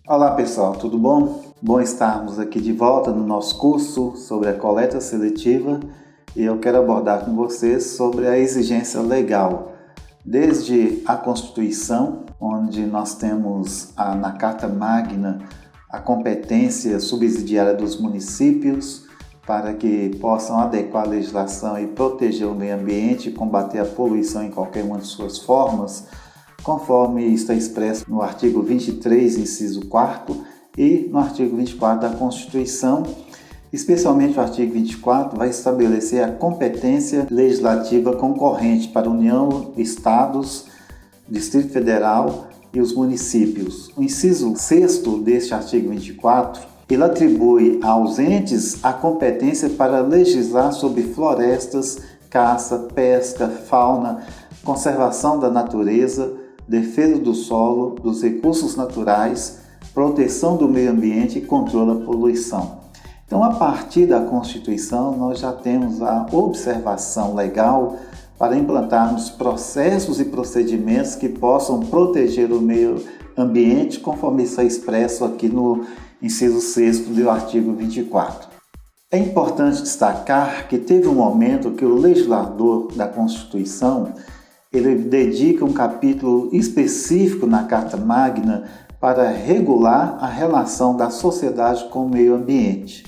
Olá pessoal, tudo bom? Bom estarmos aqui de volta no nosso curso sobre a coleta seletiva e eu quero abordar com vocês sobre a exigência legal. Desde a Constituição, onde nós temos na Carta Magna a competência subsidiária dos municípios para que possam adequar a legislação e proteger o meio ambiente e combater a poluição em qualquer uma de suas formas, conforme está expresso no artigo 23, inciso 4º, e no artigo 24 da Constituição. Especialmente o artigo 24 vai estabelecer a competência legislativa concorrente para a União, Estados, Distrito Federal e os municípios. O inciso 6º deste artigo 24, ele atribui aos entes a competência para legislar sobre florestas, caça, pesca, fauna, conservação da natureza, defesa do solo, dos recursos naturais, proteção do meio ambiente e controle da poluição. Então, a partir da Constituição, nós já temos a observação legal para implantarmos processos e procedimentos que possam proteger o meio ambiente, conforme está expresso aqui no inciso 6º do artigo 24. É importante destacar que teve um momento que o legislador da Constituição ele dedica um capítulo específico na Carta Magna para regular a relação da sociedade com o meio ambiente.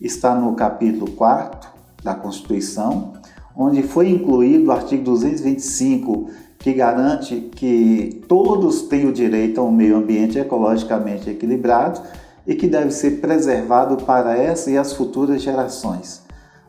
Está no capítulo 4º da Constituição, onde foi incluído o artigo 225, que garante que todos têm o direito a um meio ambiente ecologicamente equilibrado e que deve ser preservado para essa e as futuras gerações.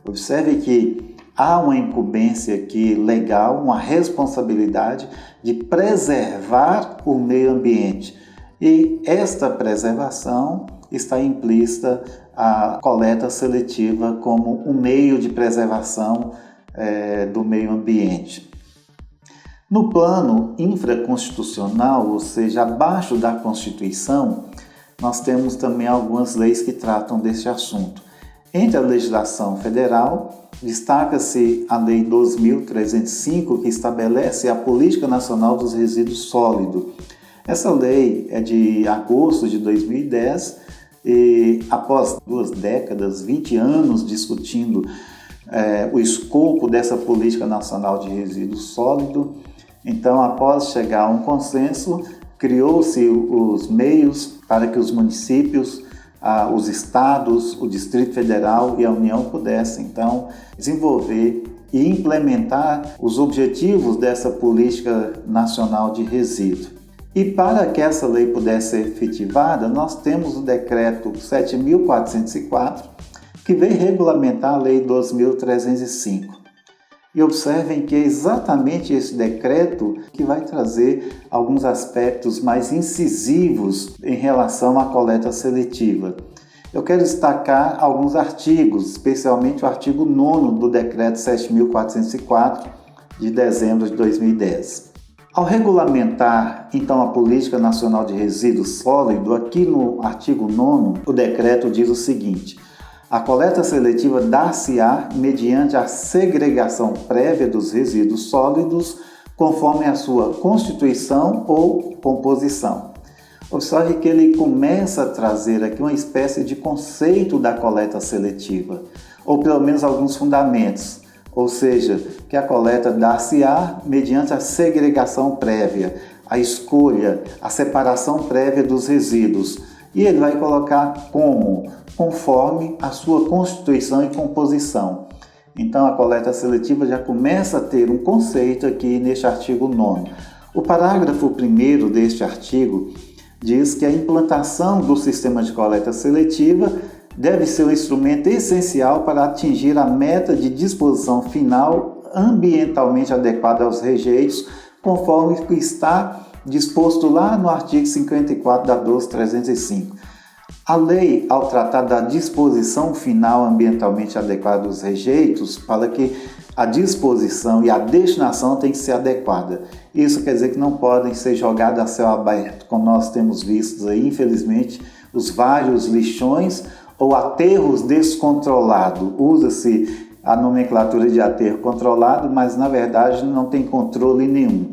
Observe que há uma incumbência aqui legal, uma responsabilidade de preservar o meio ambiente. E esta preservação está implícita a coleta seletiva como um meio de preservação do meio ambiente. No plano infraconstitucional, ou seja, abaixo da Constituição, nós temos também algumas leis que tratam desse assunto. Entre a legislação federal, destaca-se a Lei 2.305, que estabelece a Política Nacional dos Resíduos Sólidos. Essa lei é de agosto de 2010 e após 2 décadas, 20 anos discutindo o escopo dessa Política Nacional de Resíduos Sólidos, então após chegar a um consenso, criou-se os meios para que os municípios, os estados, o Distrito Federal e a União pudessem, então, desenvolver e implementar os objetivos dessa Política Nacional de Resíduos. E para que essa lei pudesse ser efetivada, nós temos o Decreto 7.404, que vem regulamentar a Lei 2.305. E observem que é exatamente esse decreto que vai trazer alguns aspectos mais incisivos em relação à coleta seletiva. Eu quero destacar alguns artigos, especialmente o artigo 9º do Decreto 7.404, de dezembro de 2010. Ao regulamentar, então, a Política Nacional de Resíduos Sólidos, aqui no artigo 9º, o decreto diz o seguinte: a coleta seletiva dar-se-á mediante a segregação prévia dos resíduos sólidos, conforme a sua constituição ou composição. Observe que ele começa a trazer aqui uma espécie de conceito da coleta seletiva, ou pelo menos alguns fundamentos. Ou seja, que a coleta dar-se-á mediante a segregação prévia, a escolha, a separação prévia dos resíduos. E ele vai colocar como? Conforme a sua constituição e composição. Então, a coleta seletiva já começa a ter um conceito aqui neste artigo 9º. O parágrafo 1º deste artigo diz que a implantação do sistema de coleta seletiva deve ser um instrumento essencial para atingir a meta de disposição final ambientalmente adequada aos rejeitos, conforme o que está disposto lá no artigo 54 da 12305. A lei, ao tratar da disposição final ambientalmente adequada dos rejeitos, fala que a disposição e a destinação tem que ser adequada. Isso quer dizer que não podem ser jogadas a céu aberto, como nós temos visto aí, infelizmente, os vários lixões ou aterros descontrolados. Usa-se a nomenclatura de aterro controlado, mas na verdade não tem controle nenhum.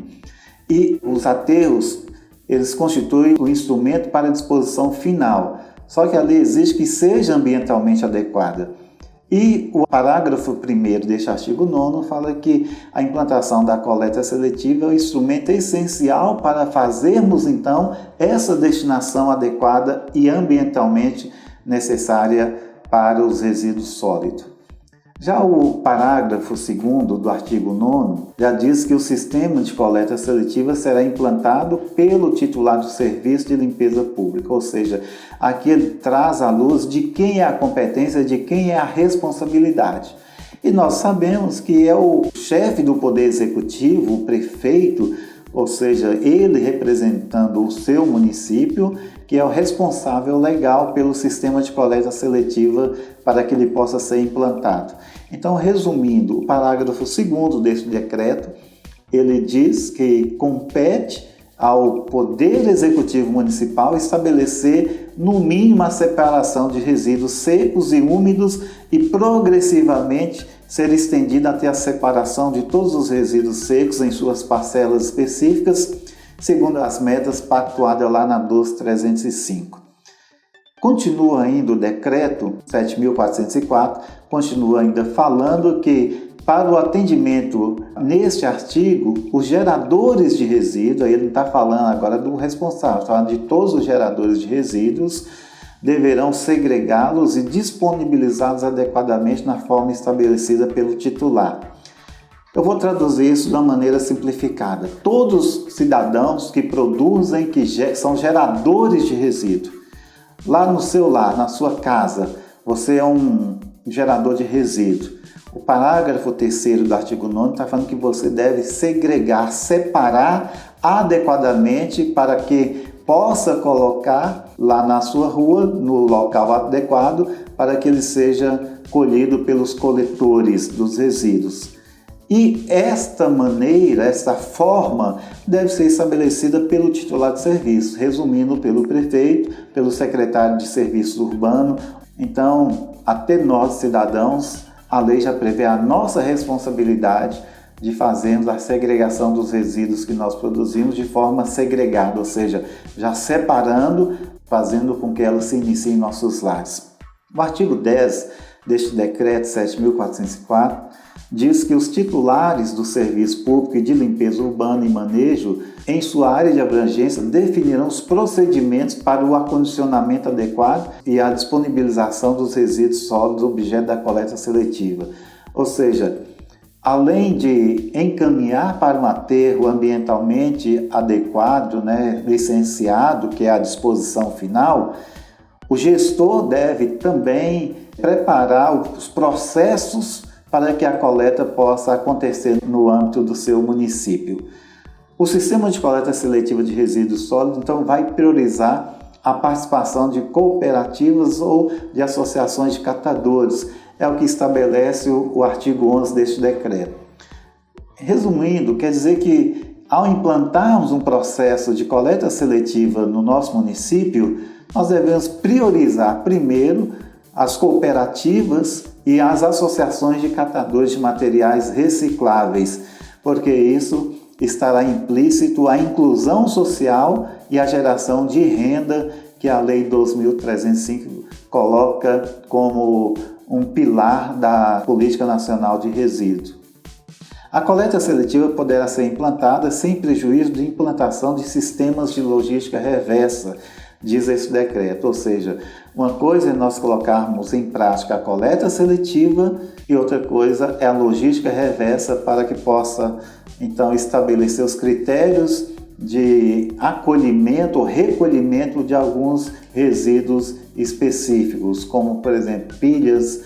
E os aterros eles constituem o instrumento para a disposição final. Só que a lei exige que seja ambientalmente adequada. E o parágrafo 1º deste artigo 9º fala que a implantação da coleta seletiva é o instrumento essencial para fazermos, então, essa destinação adequada e ambientalmente necessária para os resíduos sólidos. Já o parágrafo 2º do artigo 9º já diz que o sistema de coleta seletiva será implantado pelo titular do serviço de limpeza pública, ou seja, aqui ele traz à luz de quem é a competência, de quem é a responsabilidade. E nós sabemos que é o chefe do Poder Executivo, o prefeito, ou seja, ele representando o seu município, que é o responsável legal pelo sistema de coleta seletiva para que ele possa ser implantado. Então, resumindo, o parágrafo 2º deste decreto, ele diz que compete ao Poder Executivo Municipal estabelecer, no mínimo, a separação de resíduos secos e úmidos e progressivamente ser estendida até a separação de todos os resíduos secos em suas parcelas específicas, segundo as metas pactuadas lá na 12305. Continua ainda o decreto 7.404, continua ainda falando que para o atendimento neste artigo, os geradores de resíduos, aí ele não está falando agora do responsável, está falando de todos os geradores de resíduos, deverão segregá-los e disponibilizá-los adequadamente na forma estabelecida pelo titular. Eu vou traduzir isso de uma maneira simplificada. Todos os cidadãos que produzem, que são geradores de resíduo, lá no seu lar, na sua casa, você é um gerador de resíduo. O parágrafo 3º do artigo 9º está falando que você deve segregar, separar adequadamente para que possa colocar lá na sua rua, no local adequado, para que ele seja colhido pelos coletores dos resíduos. E esta maneira, esta forma, deve ser estabelecida pelo titular de serviço, resumindo, pelo prefeito, pelo secretário de serviço urbano. Então, até nós, cidadãos, a lei já prevê a nossa responsabilidade de fazermos a segregação dos resíduos que nós produzimos de forma segregada, ou seja, já separando, fazendo com que ela se inicie em nossos lares. O artigo 10 deste decreto 7.404 diz que os titulares do serviço público e de limpeza urbana e manejo, em sua área de abrangência, definirão os procedimentos para o acondicionamento adequado e a disponibilização dos resíduos sólidos objeto da coleta seletiva. Ou seja, além de encaminhar para um aterro ambientalmente adequado, licenciado, que é a disposição final, o gestor deve também preparar os processos para que a coleta possa acontecer no âmbito do seu município. O sistema de coleta seletiva de resíduos sólidos, então, vai priorizar a participação de cooperativas ou de associações de catadores. É o que estabelece o artigo 11 deste decreto. Resumindo, quer dizer que, ao implantarmos um processo de coleta seletiva no nosso município, nós devemos priorizar primeiro as cooperativas e as associações de catadores de materiais recicláveis, porque isso estará implícito a inclusão social e a geração de renda que a Lei 2.305 coloca como um pilar da Política Nacional de Resíduos. A coleta seletiva poderá ser implantada sem prejuízo de implantação de sistemas de logística reversa, diz esse decreto, ou seja, uma coisa é nós colocarmos em prática a coleta seletiva e outra coisa é a logística reversa para que possa, então, estabelecer os critérios de acolhimento ou recolhimento de alguns resíduos específicos, como, por exemplo, pilhas,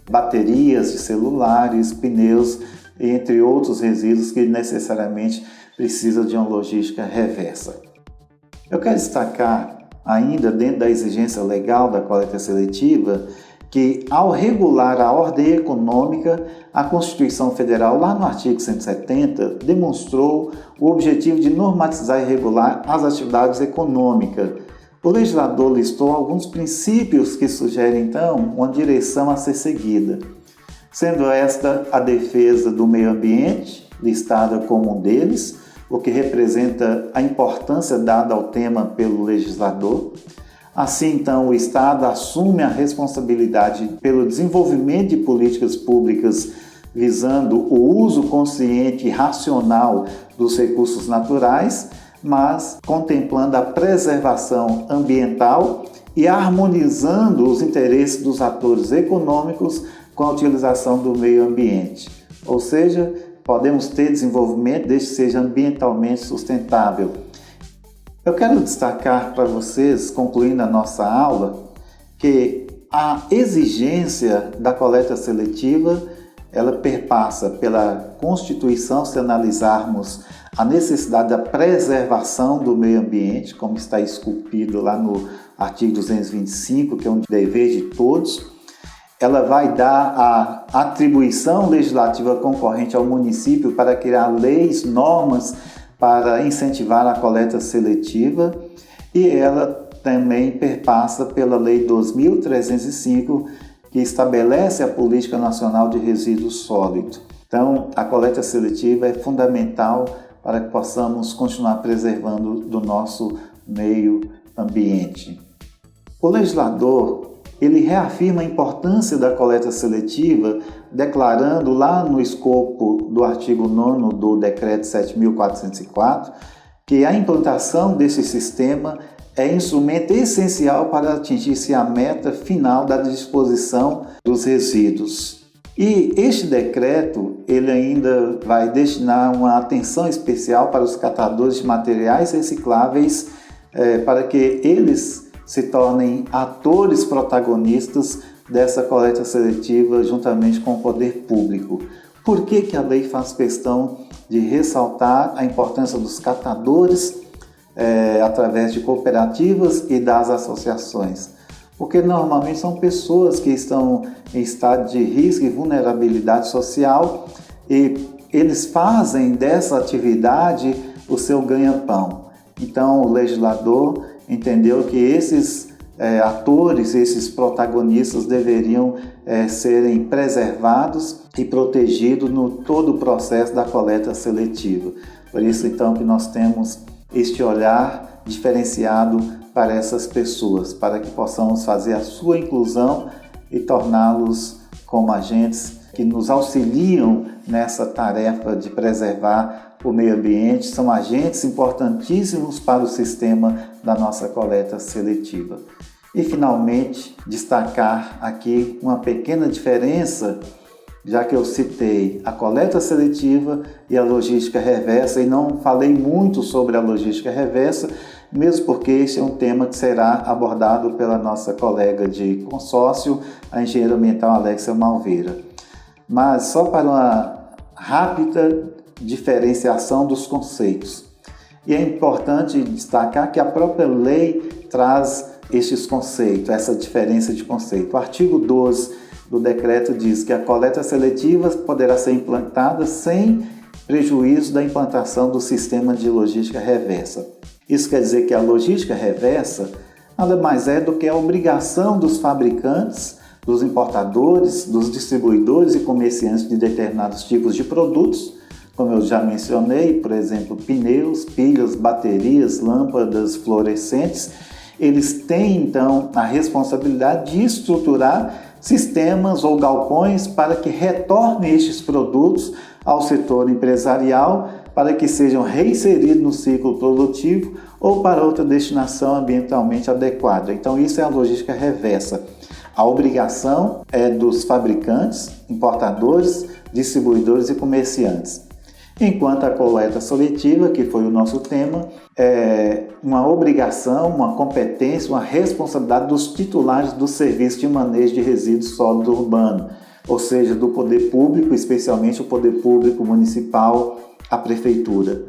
baterias de celulares, pneus, entre outros resíduos que necessariamente precisam de uma logística reversa. Eu quero destacar ainda dentro da exigência legal da coleta seletiva, que ao regular a ordem econômica, a Constituição Federal, lá no artigo 170, demonstrou o objetivo de normatizar e regular as atividades econômicas. O legislador listou alguns princípios que sugerem, então, uma direção a ser seguida, sendo esta a defesa do meio ambiente, listada como um deles, o que representa a importância dada ao tema pelo legislador. Assim, então, o Estado assume a responsabilidade pelo desenvolvimento de políticas públicas visando o uso consciente e racional dos recursos naturais, mas contemplando a preservação ambiental e harmonizando os interesses dos atores econômicos com a utilização do meio ambiente. Ou seja, podemos ter desenvolvimento desde que seja ambientalmente sustentável. Eu quero destacar para vocês, concluindo a nossa aula, que a exigência da coleta seletiva ela perpassa pela Constituição, se analisarmos a necessidade da preservação do meio ambiente, como está esculpido lá no artigo 225, que é um dever de todos. Ela vai dar a atribuição legislativa concorrente ao município para criar leis, normas para incentivar a coleta seletiva, e ela também perpassa pela Lei 2.305, que estabelece a Política Nacional de Resíduos Sólidos. Então, a coleta seletiva é fundamental para que possamos continuar preservando do nosso meio ambiente. O legislador, ele reafirma a importância da coleta seletiva, declarando lá no escopo do artigo 9º do Decreto 7.404, que a implantação desse sistema é instrumento essencial para atingir-se a meta final da disposição dos resíduos. E este decreto, ele ainda vai destinar uma atenção especial para os catadores de materiais recicláveis, para que eles se tornem atores protagonistas dessa coleta seletiva juntamente com o poder público. Por que a lei faz questão de ressaltar a importância dos catadores através de cooperativas e das associações? Porque normalmente são pessoas que estão em estado de risco e vulnerabilidade social e eles fazem dessa atividade o seu ganha-pão. Então o legislador entendeu que esses atores, esses protagonistas deveriam serem preservados e protegidos no todo o processo da coleta seletiva. Por isso então que nós temos este olhar diferenciado para essas pessoas, para que possamos fazer a sua inclusão e torná-los como agentes que nos auxiliam nessa tarefa de preservar o meio ambiente. São agentes importantíssimos para o sistema da nossa coleta seletiva. E, finalmente, destacar aqui uma pequena diferença, já que eu citei a coleta seletiva e a logística reversa, e não falei muito sobre a logística reversa, mesmo porque este é um tema que será abordado pela nossa colega de consórcio, a engenheira ambiental Alexia Malveira. Mas só para uma rápida diferenciação dos conceitos. E é importante destacar que a própria lei traz estes conceitos, essa diferença de conceito. O artigo 12 do decreto diz que a coleta seletiva poderá ser implantada sem prejuízo da implantação do sistema de logística reversa. Isso quer dizer que a logística reversa nada mais é do que a obrigação dos fabricantes, dos importadores, dos distribuidores e comerciantes de determinados tipos de produtos, como eu já mencionei, por exemplo, pneus, pilhas, baterias, lâmpadas fluorescentes. Eles têm então a responsabilidade de estruturar sistemas ou galpões para que retornem estes produtos ao setor empresarial, para que sejam reinseridos no ciclo produtivo ou para outra destinação ambientalmente adequada. Então isso é a logística reversa. A obrigação é dos fabricantes, importadores, distribuidores e comerciantes. Enquanto a coleta seletiva, que foi o nosso tema, é uma obrigação, uma competência, uma responsabilidade dos titulares do serviço de manejo de resíduos sólidos urbanos, ou seja, do poder público, especialmente o poder público municipal, a prefeitura.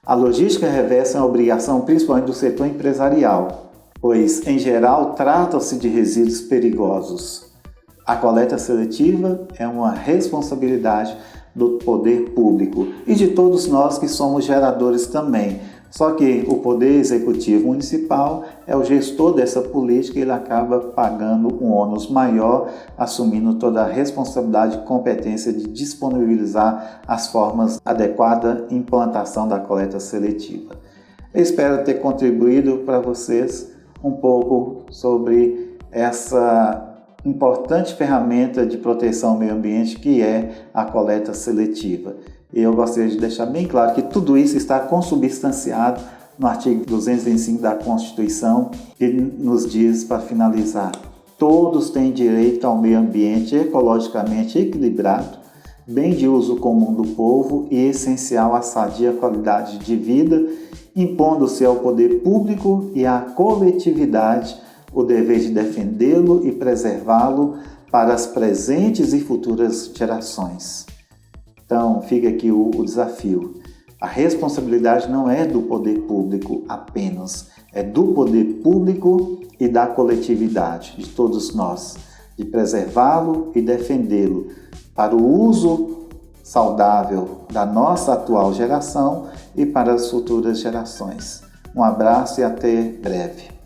A logística reversa é uma obrigação principalmente do setor empresarial, pois, em geral, trata-se de resíduos perigosos. A coleta seletiva é uma responsabilidade do poder público e de todos nós que somos geradores também, Só que o Poder Executivo Municipal é o gestor dessa política e ele acaba pagando um ônus maior, assumindo toda a responsabilidade e competência de disponibilizar as formas adequadas de implantação da coleta seletiva. Eu espero ter contribuído para vocês um pouco sobre essa importante ferramenta de proteção ao meio ambiente que é a coleta seletiva. Eu gostaria de deixar bem claro que tudo isso está consubstanciado no artigo 225 da Constituição, que nos diz, para finalizar, todos têm direito ao meio ambiente ecologicamente equilibrado, bem de uso comum do povo e essencial à sadia qualidade de vida, impondo-se ao poder público e à coletividade o dever de defendê-lo e preservá-lo para as presentes e futuras gerações. Então, fica aqui o desafio. A responsabilidade não é do poder público apenas, é do poder público e da coletividade, de todos nós, de preservá-lo e defendê-lo para o uso saudável da nossa atual geração e para as futuras gerações. Um abraço e até breve.